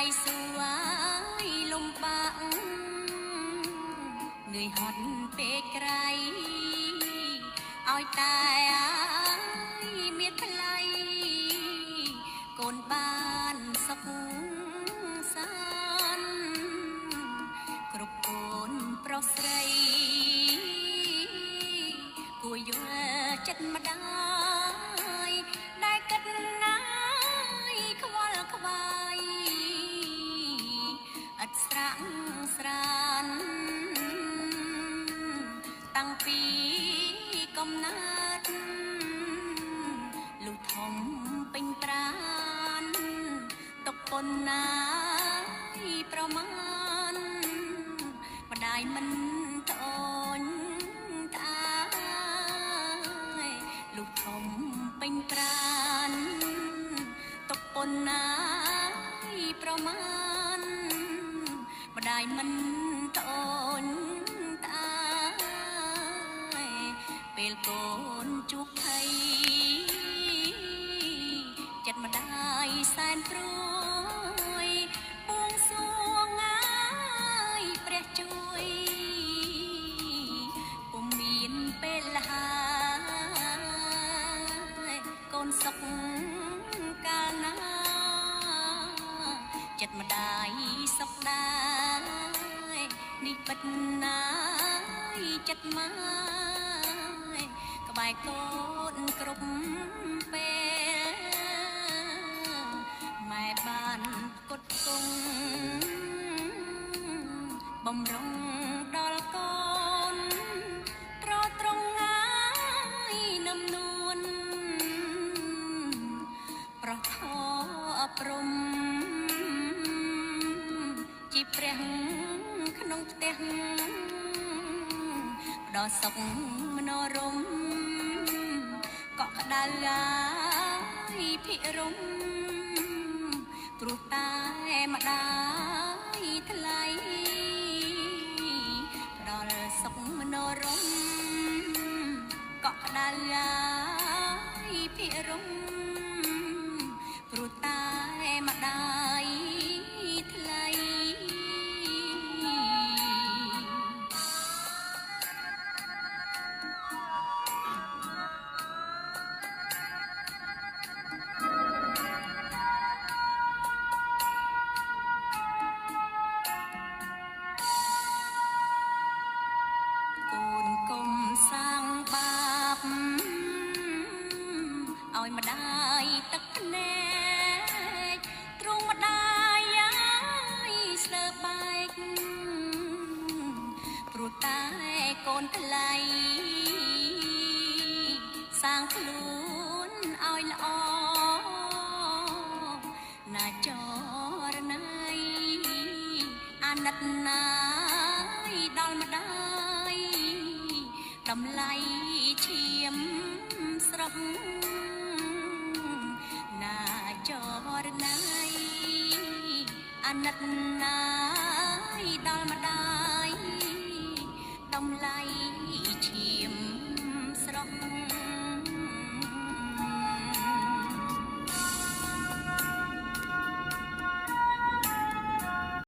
យសួយលំបាក់នឿយហត់ពេកក្រៃឲ្យតែមានថ្លៃកូនបានសុខសាន្តគ្រប់កូនប្រុសស្រីគួរយល់ចិត្តម្ដាយដែលគិតណាយខ្វល់ខ្វាយឥតស្រាក់ស្រានតាំងពីកំណើតលុះធំពេញប្រានទុកប៉ុណ្ណាប្រមាណម្ដាយមិនត្អូញត្អាយលុះធំពេញប្រានទុកប៉ុណ្ណាប្រមាណម្ដាយមិនត្អូញត្អាយពេលកូនជួបភ័យចិត្តម្ដាយសែនព្រួយបួងសួងងាយព្រះជួយពុំមានពេលហើយកូនសុខកាលណាចិត្តម្ដាយសុខដែរនេះពិតណាយចិត្តមកក្បែរកូនគ្រប់ពេលម៉ែបានគុតគង់បំរុងដល់កូនត្រត្រង់ងាយនឹមនួនប្រោះធម៌អប់រំជីព្រះក្នុងផ្ទះផ្ដោសុខមនោរម្យកក់ក្ដៅឡាយភិរមព្រោះតែម្ដាយថ្លៃផ្ដល់សុខមនោរម្យកក់ក្ដៅឡាយភិរមព្រោះតែម្ដាយថ្លៃឲ្យម្ដាយទឹកភ្នែកទ្រង់ម្ដាយស្លើបែកព្រោះតែកូនថ្លៃសាងខ្លួនឲ្យល្អណាចរណៃអាណិតណាយដល់ម្ដាយតម្លៃឈាមស្រស់ណាចរណៃអាណិតណា